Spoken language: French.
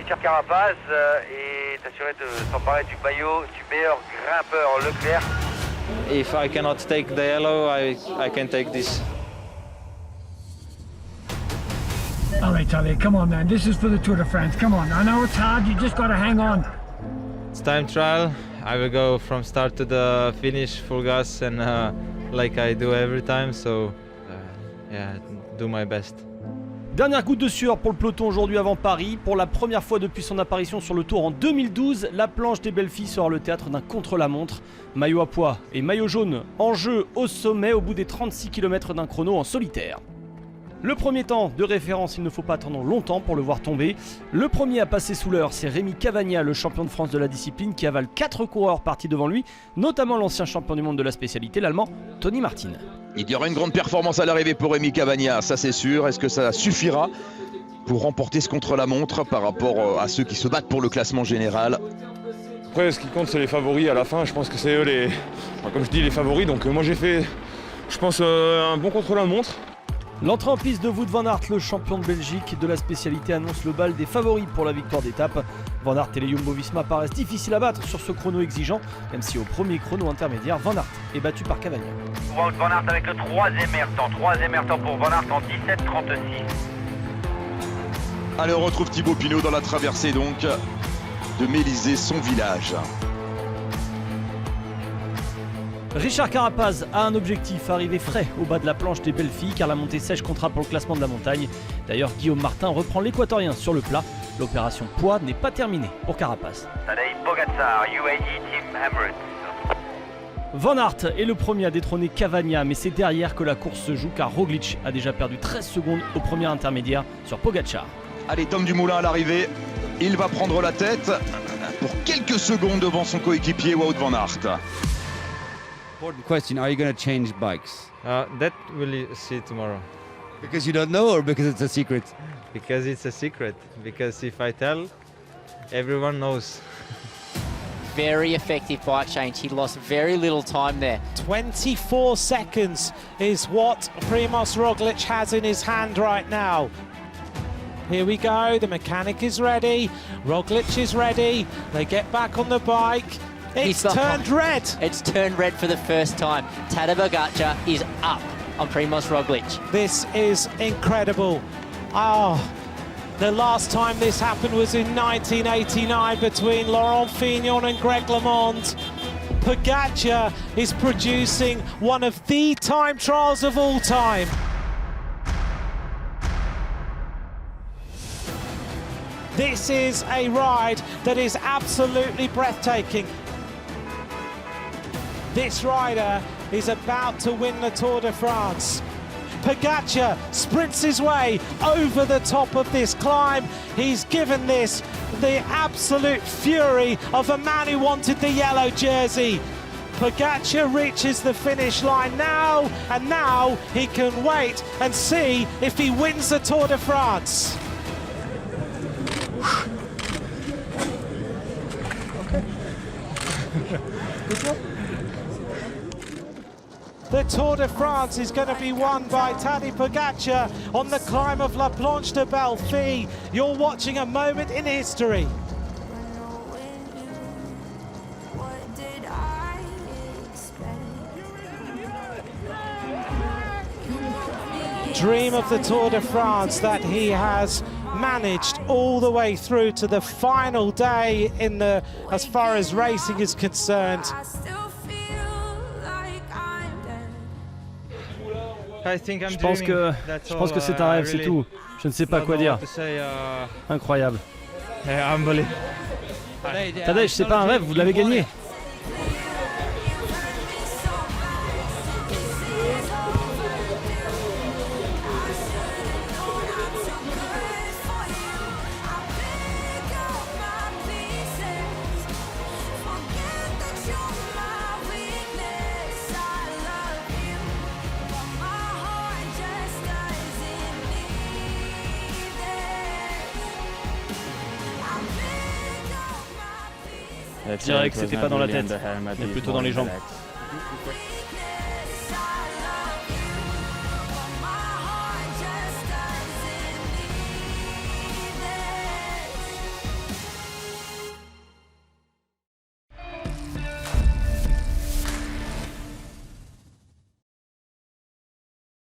Richard Carapaz est assuré de s'emparer du maillot du meilleur grimpeur Leclerc. If I cannot take the yellow, I can take this. All right, Tali, come on, man. This is for the Tour de France. Come on. I know it's hard. You just got to hang on. It's time trial. I will go from start to the finish full gas and like I do every time. So yeah, do my best. Dernière goutte de sueur pour le peloton aujourd'hui avant Paris. Pour la première fois depuis son apparition sur le Tour en 2012, la planche des belles filles sera le théâtre d'un contre-la-montre. Maillot à pois et maillot jaune en jeu au sommet au bout des 36 km d'un chrono en solitaire. Le premier temps de référence, il ne faut pas attendre longtemps pour le voir tomber. Le premier à passer sous l'heure, c'est Rémi Cavagna, le champion de France de la discipline, qui avale 4 coureurs partis devant lui, notamment l'ancien champion du monde de la spécialité, l'Allemand Tony Martin. Il y aura une grande performance à l'arrivée pour Rémi Cavagna, ça c'est sûr. Est-ce que ça suffira pour remporter ce contre-la-montre par rapport à ceux qui se battent pour le classement général? Après, ce qui compte, c'est les favoris à la fin. Je pense que c'est eux comme je dis, les favoris. Donc moi j'ai fait, je pense, un bon contre-la-montre. L'entrée en piste de Wout van Aert, le champion de Belgique de la spécialité, annonce le bal des favoris pour la victoire d'étape. Van Aert et les Jumbo-Visma paraissent difficiles à battre sur ce chrono exigeant, même si au premier chrono intermédiaire, Van Aert est battu par Cavagna. Wout van Aert avec le troisième air temps pour Van Aert en 17,36. Allez, on retrouve Thibaut Pinot dans la traversée donc de Mélisée, son village. Richard Carapaz a un objectif, arriver frais au bas de la planche des belles filles, car la montée sèche comptera pour le classement de la montagne. D'ailleurs, Guillaume Martin reprend l'équatorien sur le plat. L'opération poids n'est pas terminée pour Carapaz. Tadej Pogačar, UAE Team Emirates. Van Aert est le premier à détrôner Cavagna, mais c'est derrière que la course se joue, car Roglic a déjà perdu 13 secondes au premier intermédiaire sur Pogačar. Allez, Tom Dumoulin à l'arrivée, il va prendre la tête pour quelques secondes devant son coéquipier Wout van Aert. Important question, are you going to change bikes? That we'll see tomorrow. Because you don't know or because it's a secret? Because it's a secret. Because if I tell, everyone knows. Very effective bike change. He lost very little time there. 24 seconds is what Primož Roglic has in his hand right now. Here we go, the mechanic is ready, Roglic is ready, they get back on the bike. It's turned red. It's turned red for the first time. Tadej Pogačar is up on Primož Roglic. This is incredible. The last time this happened was in 1989 between Laurent Fignon and Greg LeMond. Pogačar is producing one of the time trials of all time. This is a ride that is absolutely breathtaking. This rider is about to win the Tour de France. Pogačar sprints his way over the top of this climb. He's given this the absolute fury of a man who wanted the yellow jersey. Pogačar reaches the finish line now, and now he can wait and see if he wins the Tour de France. The Tour de France is going to be won by Tadej Pogačar on the climb of La Planche de Belleville. You're watching a moment in history. Dream of the Tour de France that he has managed all the way through to the final day in the, as far as racing is concerned. Je pense que c'est un rêve, c'est tout. Je ne sais pas quoi dire. Incroyable. Tadej, c'est pas un rêve, vous l'avez gagné. Je dirais que c'était pas dans la tête, mais plutôt dans les jambes.